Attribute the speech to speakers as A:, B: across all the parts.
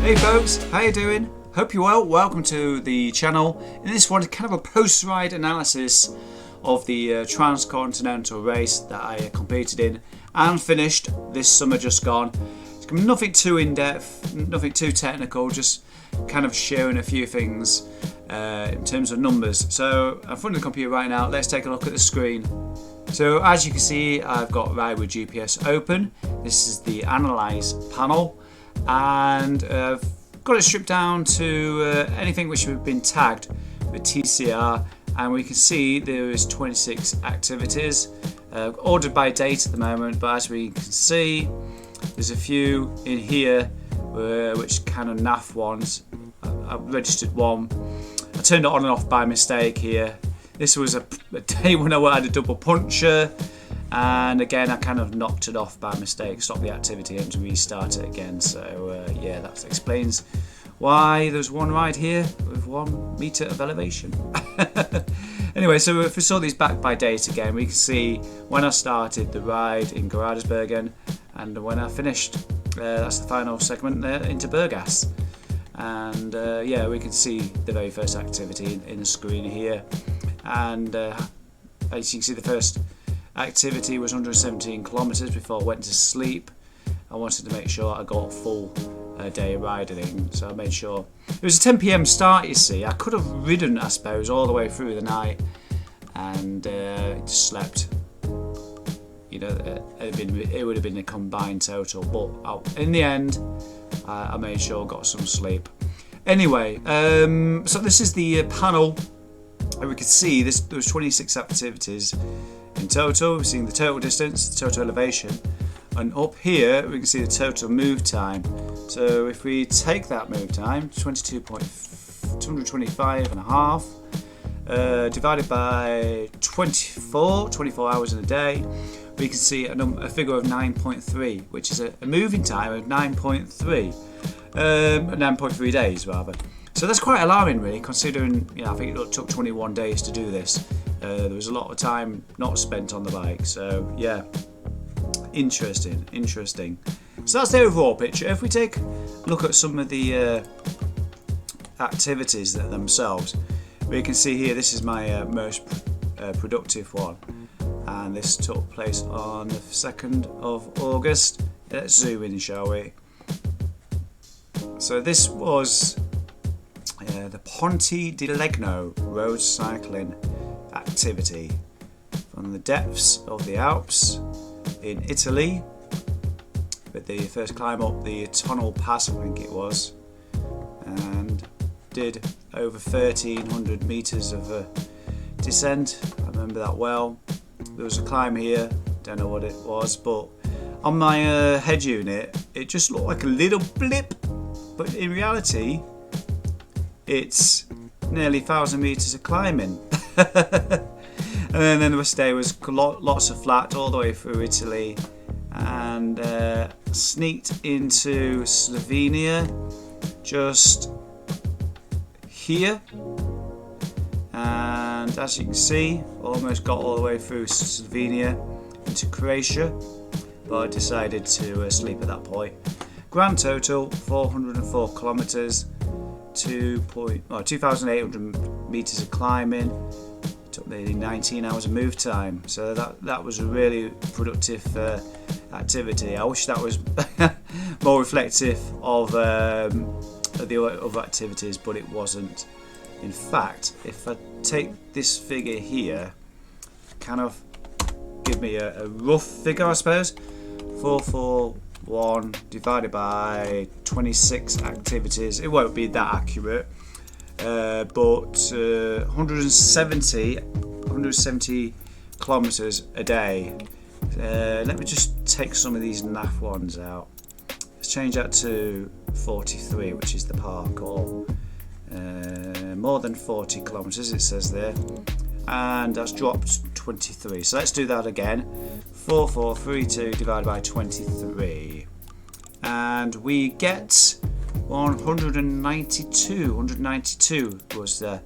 A: Hey folks, how you doing? Hope you're well. Welcome to the channel. In this one, kind of a post-ride analysis of the Transcontinental race that I competed in and finished this summer just gone. It's nothing too in-depth, nothing too technical, just kind of sharing a few things in terms of numbers. So I'm in front of the computer right now. Let's take a look at the screen. So as you can see, I've got Ride with GPS open. This is the Analyze panel, and I've got it stripped down to anything which have been tagged with TCR, and we can see there is 26 activities ordered by date at the moment, but as we can see there's a few in here which kind of naff ones. I've registered one. I turned it on and off by mistake here. This was a day when I had a double puncture, and again I kind of knocked it off by mistake, stopped the activity and to restart it again. So yeah, that explains why there's one ride here with 1 meter of elevation. Anyway, so if we saw these back by date again, we can see when I started the ride in Gradisbergen and when I finished. That's the final segment there into Burgas. And yeah, we can see the very first activity in the screen here. And as you can see, the first activity was 117 kilometers before I went to sleep. I wanted to make sure I got a full day of riding, so I made sure. It was a 10 PM start, you see. I could have ridden, I suppose, all the way through the night and just slept. You know, it would have been a combined total, but in the end, I made sure I got some sleep. Anyway, so this is the panel. And we can see there was 26 activities in total. We're seeing the total distance, the total elevation, and up here we can see the total move time. So if we take that move time, 225 and a half, divided by 24 hours in a day, we can see a figure of 9.3, which is a moving time of 9.3 days rather. So that's quite alarming, really, considering, you know, I think it took 21 days to do this. There was a lot of time not spent on the bike, so yeah, interesting. So that's the overall picture. If we take a look at some of the activities themselves, we can see here this is my most productive one, and this took place on the 2nd of August. Let's zoom in, shall we? So this was the Ponte di Legno road cycling activity from the depths of the Alps in Italy, with the first climb up the Tunnel Pass, I think it was, and did over 1,300 meters of descent. I remember that well. There was a climb here, don't know what it was, but on my head unit it just looked like a little blip, but in reality it's nearly 1,000 meters of climbing. And then the rest of the day was lots of flat all the way through Italy, and sneaked into Slovenia just here, and as you can see, almost got all the way through Slovenia into Croatia, but I decided to sleep at that point. Grand total 404 kilometers, 2,800 meters of climbing. It took nearly 19 hours of move time, so that was a really productive activity. I wish that was more reflective of the other activities, but it wasn't. In fact, if I take this figure here, kind of give me a rough figure, I suppose. 441 divided by 26 activities. It won't be that accurate, but 170 kilometers a day. Let me just take some of these naff ones out. Let's change that to 43, which is the parkour. More than 40 kilometers, it says there, and that's dropped 23. So let's do that again. 4432 divided by 23, and we get 192 was my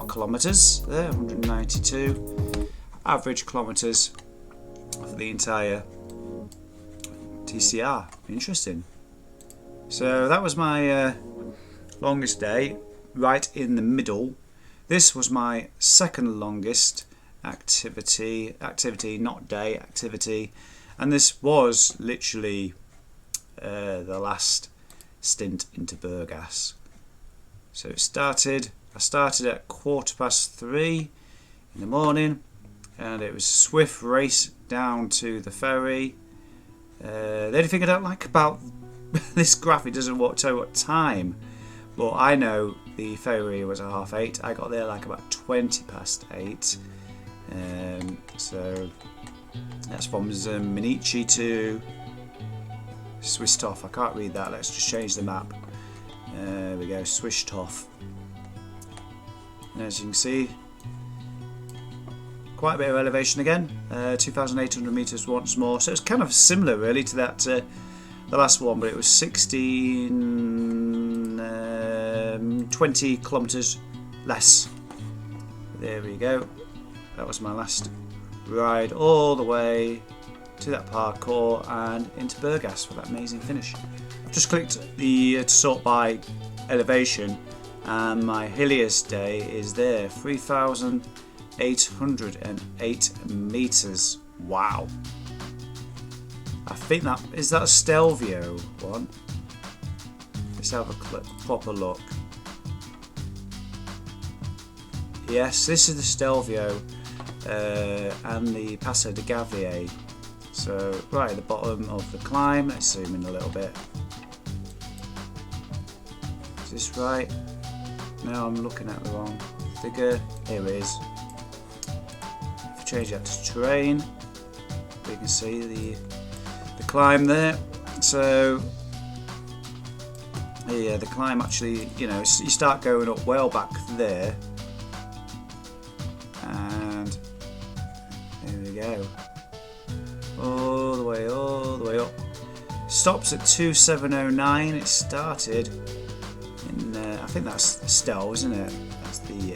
A: kilometers there. 192 average kilometers for the entire TCR. Interesting. So that was my longest day, right in the middle. This was my second longest activity, not day, activity, and this was literally the last stint into Burgas. So I started at 3:15 in the morning, and it was a swift race down to the ferry. The only thing I don't like about this graph, it doesn't tell you what time, but I know the ferry was at 8:30. I got there like about 8:20. So that's from Minichi to Swistov. I can't read that. Let's just change the map. There we go, Swistov. And as you can see, quite a bit of elevation again. 2,800 meters once more. So it's kind of similar really to that the last one, but it was 20 kilometers less. There we go. That was my last ride all the way to that parkour and into Burgas for that amazing finish. I've just clicked the to sort by elevation, and my hilliest day is there, 3,808 meters. Wow. I think that is that a Stelvio one. Let's have a proper look. Yes, this is the Stelvio and the Passo de Gavier. So right at the bottom of the climb. Let's zoom in a little bit. Is this right? No, I'm looking at the wrong figure. Here it is. If I change that to terrain, we can see the climb there. So yeah, the climb actually, you start going up well back there, and there we go, all the way up. Stops at 2,709. It started in I think that's Stel, isn't it?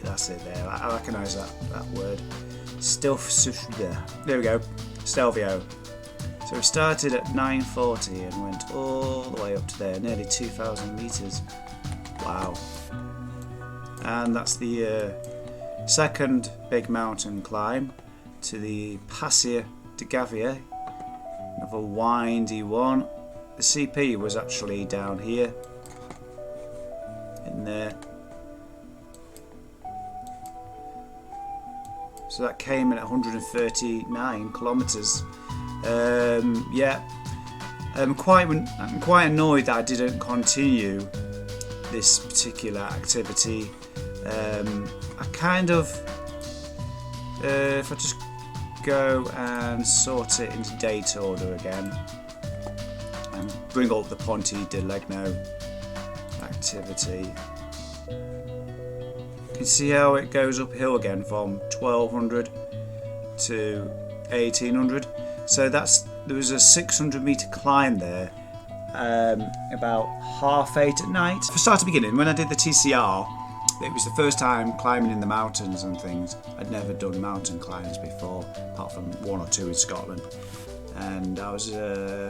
A: That's it there. I recognise that word. There we go, Stelvio. So we started at 9:40 and went all the way up to there, nearly 2,000 meters. Wow. And that's the second big mountain climb to the Passo de Gavier. Another windy one. The CP was actually down here, in there. So that came in at 139 kilometers. Yeah, I'm quite annoyed that I didn't continue this particular activity. I kind of, if I just go and sort it into date order again and bring up the Ponte di Legno activity, you can see how it goes uphill again from 1,200 to 1,800. So there was a 600 meter climb there, about 8:30 at night. For start to beginning, when I did the TCR, it was the first time climbing in the mountains and things. I'd never done mountain climbs before, apart from one or two in Scotland. And I was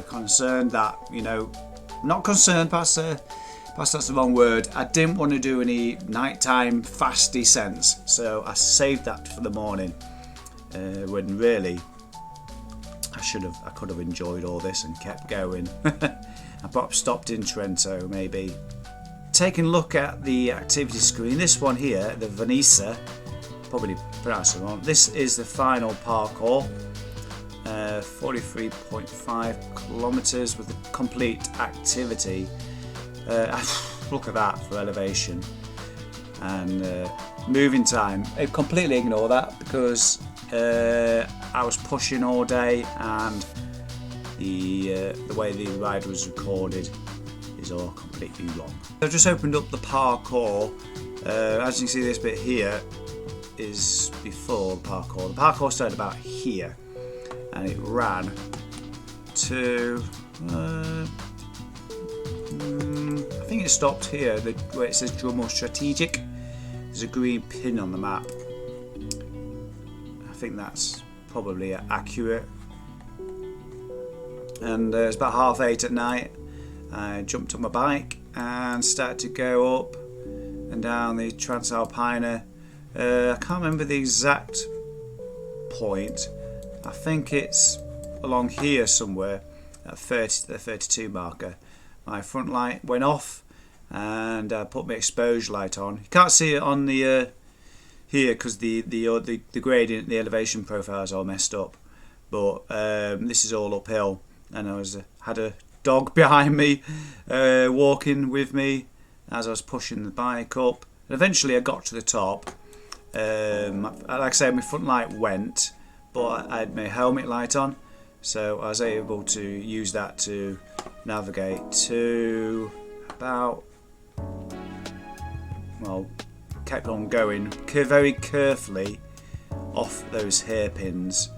A: concerned that, not concerned, perhaps that's the wrong word. I didn't want to do any nighttime fast descents, so I saved that for the morning, when really I could have enjoyed all this and kept going. I perhaps stopped in Trento maybe. Taking a look at the activity screen, this one here, the Vanessa, probably pronounced it wrong. This is the final parkour, 43.5 kilometers with the complete activity. Look at that for elevation and moving time. I completely ignore that because I was pushing all day, and the way the ride was recorded is all completely wrong. I've just opened up the parkour. As you can see, this bit here is before the parkour. The parkour started about here, and it ran to I think it stopped here, where it says Drummer Strategic. There's a green pin on the map. I think that's probably accurate. And it's about 8:30 at night, I jumped on my bike and started to go up and down the Transalpina. I can't remember the exact point. I think it's along here somewhere at 30 to the 32 marker. My front light went off and I put my exposure light on. You can't see it on the here because the gradient, the elevation profile is all messed up. But this is all uphill, and I had a dog behind me walking with me as I was pushing the bike up. And eventually I got to the top. Like I said, my front light went, but I had my helmet light on, so I was able to use that to navigate to about, well, kept on going very carefully off those hairpins.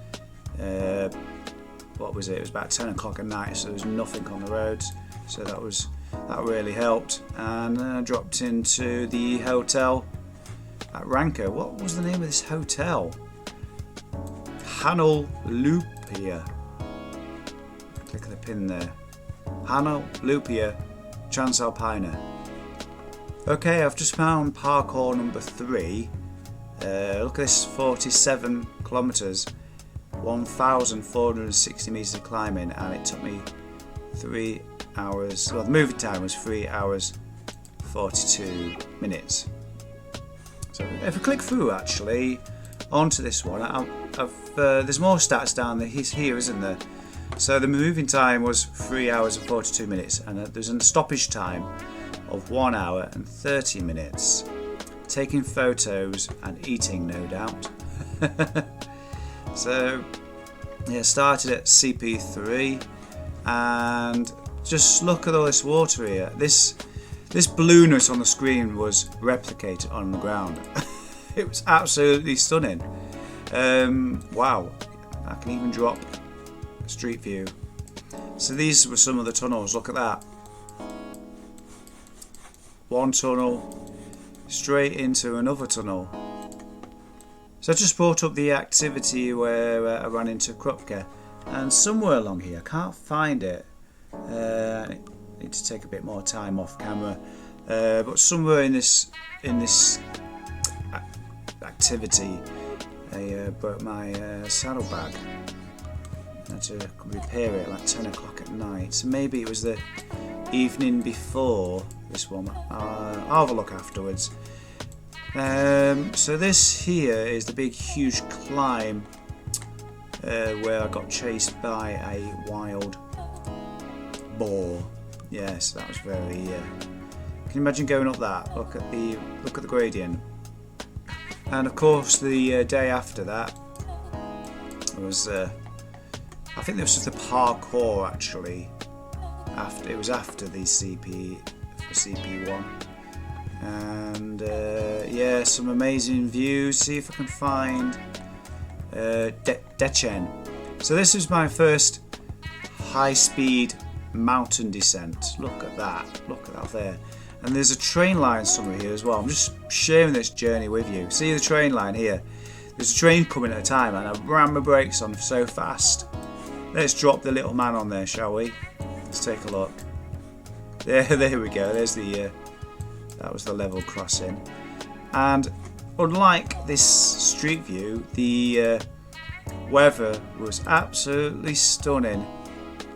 A: What was it? It was about 10 o'clock at night, so there was nothing on the roads, so that really helped. And then I dropped into the hotel at Ranker. What was the name of this hotel? Hanalupia. Click the pin there. Hanalupia, Transalpina. Okay, I've just found parkour number 3. Look at this, 47 kilometres, 1,460 metres of climbing, and it took me 3 hours. Well, the moving time was 3 hours 42 minutes. So if I click through actually onto this one, there's more stats down there. Here, isn't there? So the moving time was 3 hours and 42 minutes, and there's a stoppage time of 1 hour and 30 minutes. Taking photos and eating, no doubt. So yeah, started at CP3, and just look at all this water here. This blueness on the screen was replicated on the ground. It was absolutely stunning. Wow, I can even drop street view. So these were some of the tunnels. Look at that. One tunnel straight into another tunnel. So I just brought up the activity where I ran into Krupke, and somewhere along here, I can't find it. I need to take a bit more time off camera, but somewhere in this activity, I broke my saddlebag. I had to repair it at like 10 o'clock at night. So maybe it was the evening before this one. I'll have a look afterwards. So this here is the big huge climb where I got chased by a wild boar. Yes, that was very. Can you imagine going up that? Look at the gradient. And of course, the day after that was. I think this was the parkour actually. It was after the CP1. And yeah, some amazing views. See if I can find Dechen. So this is my first high-speed mountain descent. Look at that there. And there's a train line somewhere here as well. I'm just sharing this journey with you. See the train line here? There's a train coming at a time, and I ran my brakes on so fast. Let's drop the little man on there, shall we? Let's take a look. There we go. There's the. That was the level crossing. And unlike this street view, the weather was absolutely stunning.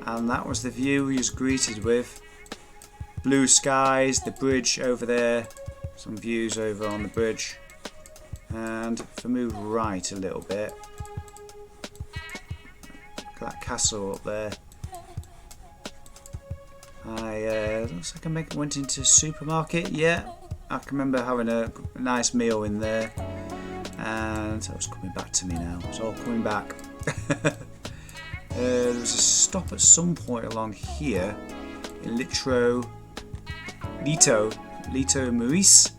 A: And that was the view we was greeted with. Blue skies, the bridge over there, some views over on the bridge. And if I move right a little bit, look at that castle up there. Looks like I went into a supermarket. Yeah, I can remember having a nice meal in there, and that was coming back to me now. It's all coming back. There was a stop at some point along here in Lito Maurice.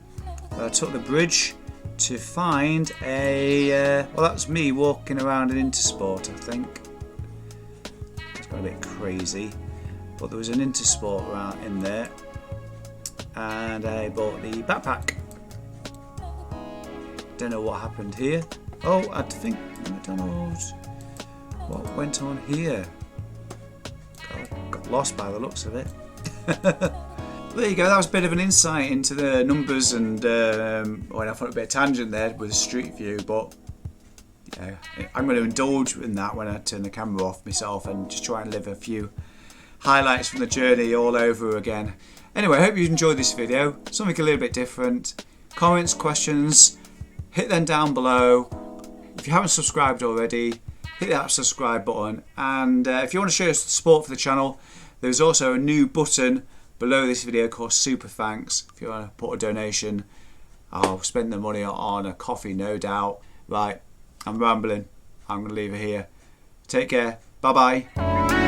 A: I took the bridge to find a. Well, that's me walking around an Intersport, I think. It's got a bit crazy. But there was an Intersport around in there, and I bought the backpack. Don't know what happened here. Oh, I think McDonald's. What went on here? Got lost by the looks of it. There you go, that was a bit of an insight into the numbers, and went off on a bit of tangent there with the street view, but yeah, I'm going to indulge in that when I turn the camera off myself and just try and live a few highlights from the journey all over again. Anyway, I hope you enjoyed this video, something a little bit different. Comments, questions, hit them down below. If you haven't subscribed already, hit that subscribe button, and if you want to show us support for the channel, there's also a new button below this video called Super Thanks. If you want to put a donation, I'll spend the money on a coffee, no doubt. Right, I'm rambling. I'm going to leave it here. Take care. Bye bye.